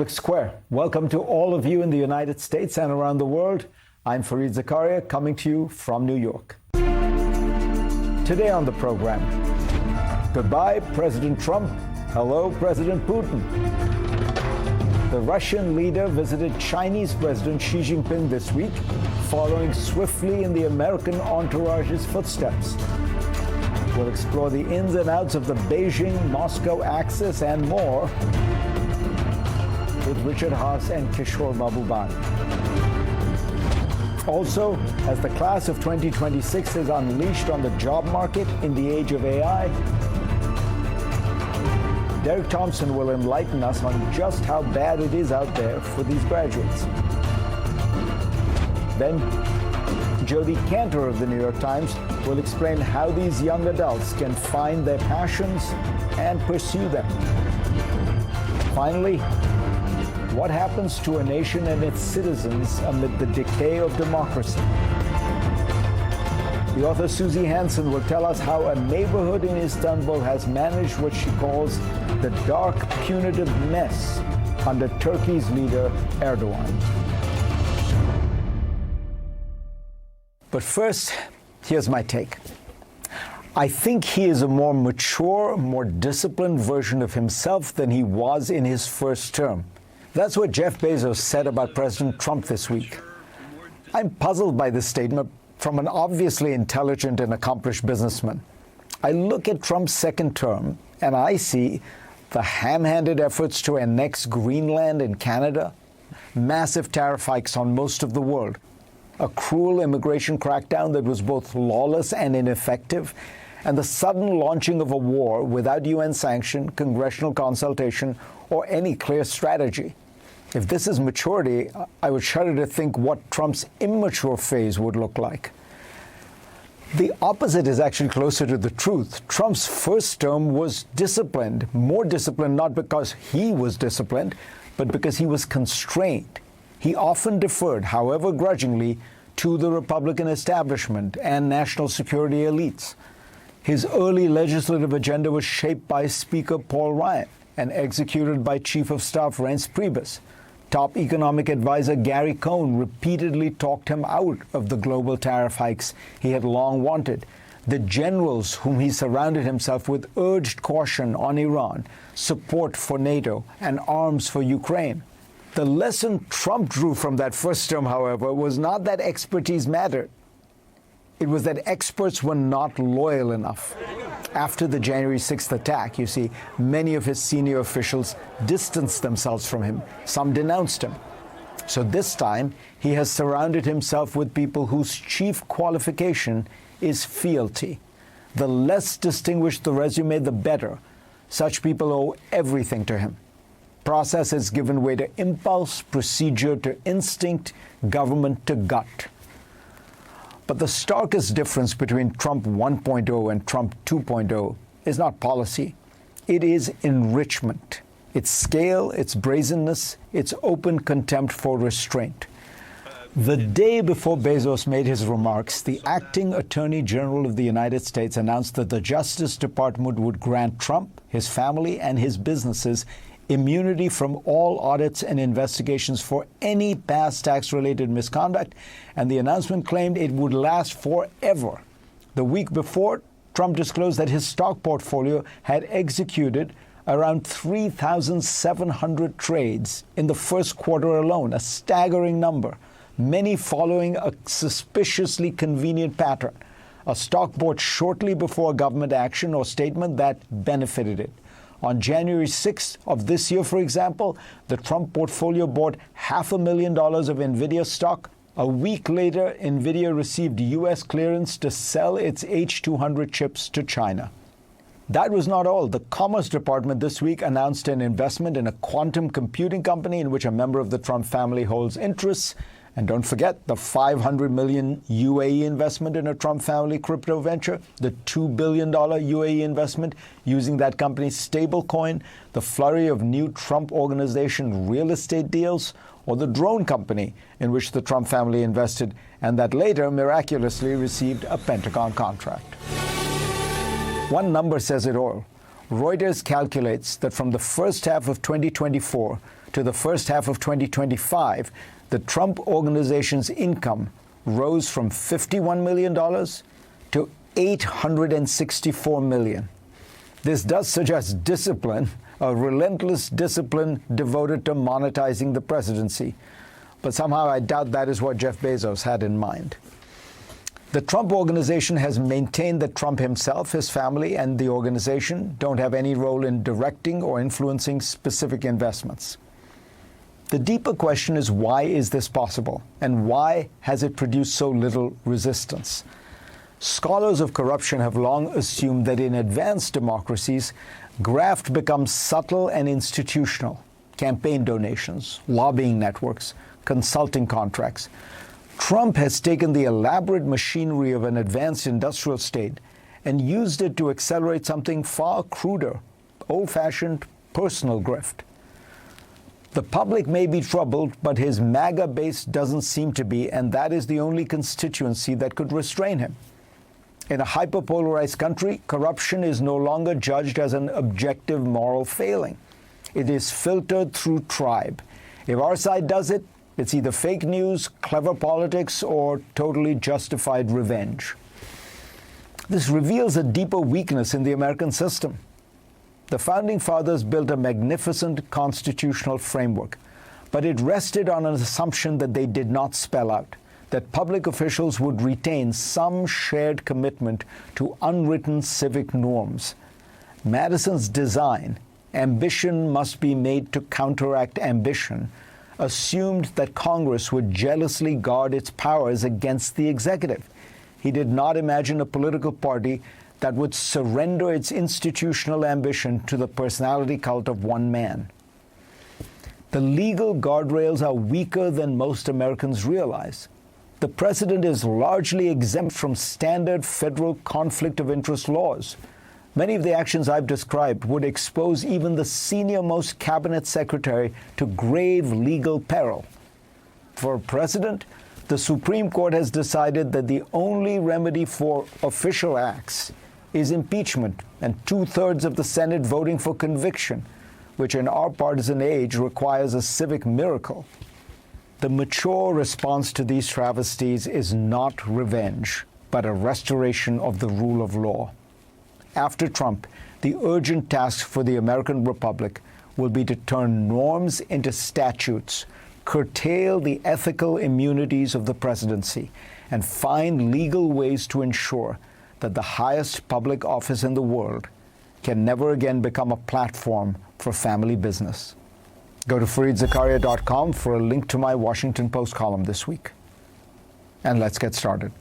Public Square. Welcome to all of you in the United States and around the world. I'm Fareed Zakaria, coming to you from New York. Today on the program, goodbye, President Trump. Hello, President Putin. The Russian leader visited Chinese President Xi Jinping this week, following swiftly in the American entourage's footsteps. We'll explore the ins and outs of the Beijing-Moscow axis and more with Richard Haas and Kishore Mahbubani. Also, as the class of 2026 is unleashed on the job market in the age of AI, Derek Thompson will enlighten us on just how bad it is out there for these graduates. Then, Jodi Kantor of the New York Times will explain how these young adults can find their passions and pursue them. Finally, what happens to a nation and its citizens amid the decay of democracy? The author Susie Hansen will tell us how a neighborhood in Istanbul has managed what she calls the dark, punitive mess under Turkey's leader, Erdogan. But first, here's my take. I think he is a more mature, more disciplined version of himself than he was in his first term. That's what Jeff Bezos said about President Trump this week. I'm puzzled by this statement from an obviously intelligent and accomplished businessman. I look at Trump's second term and I see the ham-handed efforts to annex Greenland and Canada, massive tariff hikes on most of the world, a cruel immigration crackdown that was both lawless and ineffective, and the sudden launching of a war without UN sanction, congressional consultation, or any clear strategy. If this is maturity, I would shudder to think what Trump's immature phase would look like. The opposite is actually closer to the truth. Trump's first term was disciplined, more disciplined not because he was disciplined, but because he was constrained. He often deferred, however grudgingly, to the Republican establishment and national security elites. His early legislative agenda was shaped by Speaker Paul Ryan and executed by Chief of Staff Reince Priebus. Top economic advisor Gary Cohn repeatedly talked him out of the global tariff hikes he had long wanted. The generals whom he surrounded himself with urged caution on Iran, support for NATO, and arms for Ukraine. The lesson Trump drew from that first term, however, was not that expertise mattered. It was that experts were not loyal enough. After the January 6th attack, you see, many of his senior officials distanced themselves from him. Some denounced him. So this time, he has surrounded himself with people whose chief qualification is fealty. The less distinguished the resume, the better. Such people owe everything to him. Process has given way to impulse, procedure to instinct, government to gut. But the starkest difference between Trump 1.0 and Trump 2.0 is not policy. It is enrichment. Its scale, its brazenness, its open contempt for restraint. The day before Bezos made his remarks, the acting Attorney General of the United States announced that the Justice Department would grant Trump, his family, and his businesses immunity from all audits and investigations for any past tax-related misconduct, and the announcement claimed it would last forever. The week before, Trump disclosed that his stock portfolio had executed around 3,700 trades in the first quarter alone, a staggering number, many following a suspiciously convenient pattern, a stock bought shortly before government action or statement that benefited it. On January 6th of this year, for example, the Trump portfolio bought $500,000 of NVIDIA stock. A week later, NVIDIA received U.S. clearance to sell its H200 chips to China. That was not all. The Commerce Department this week announced an investment in a quantum computing company in which a member of the Trump family holds interests. And don't forget the $500 million UAE investment in a Trump family crypto venture, the $2 billion UAE investment using that company's stablecoin, the flurry of new Trump Organization real estate deals, or the drone company in which the Trump family invested and that later miraculously received a Pentagon contract. One number says it all. Reuters calculates that from the first half of 2024 to the first half of 2025, the Trump Organization's income rose from $51 million to $864 million. This does suggest discipline, a relentless discipline devoted to monetizing the presidency. But somehow I doubt that is what Jeff Bezos had in mind. The Trump Organization has maintained that Trump himself, his family, and the organization don't have any role in directing or influencing specific investments. The deeper question is, why is this possible? And why has it produced so little resistance? Scholars of corruption have long assumed that in advanced democracies, graft becomes subtle and institutional. Campaign donations, lobbying networks, consulting contracts. Trump has taken the elaborate machinery of an advanced industrial state and used it to accelerate something far cruder, old-fashioned personal grift. The public may be troubled, but his MAGA base doesn't seem to be, and that is the only constituency that could restrain him. In a hyperpolarized country, corruption is no longer judged as an objective moral failing. It is filtered through tribe. If our side does it, it's either fake news, clever politics, or totally justified revenge. This reveals a deeper weakness in the American system. The Founding Fathers built a magnificent constitutional framework, but it rested on an assumption that they did not spell out, that public officials would retain some shared commitment to unwritten civic norms. Madison's design, ambition must be made to counteract ambition, assumed that Congress would jealously guard its powers against the executive. He did not imagine a political party that would surrender its institutional ambition to the personality cult of one man. The legal guardrails are weaker than most Americans realize. The president is largely exempt from standard federal conflict of interest laws. Many of the actions I've described would expose even the senior-most cabinet secretary to grave legal peril. For a president, the Supreme Court has decided that the only remedy for official acts is impeachment and 2/3 of the Senate voting for conviction, which in our partisan age requires a civic miracle. The mature response to these travesties is not revenge, but a restoration of the rule of law. After Trump, the urgent task for the American Republic will be to turn norms into statutes, curtail the ethical immunities of the presidency, and find legal ways to ensure that the highest public office in the world can never again become a platform for family business. Go to FareedZakaria.com for a link to my Washington Post column this week. And let's get started.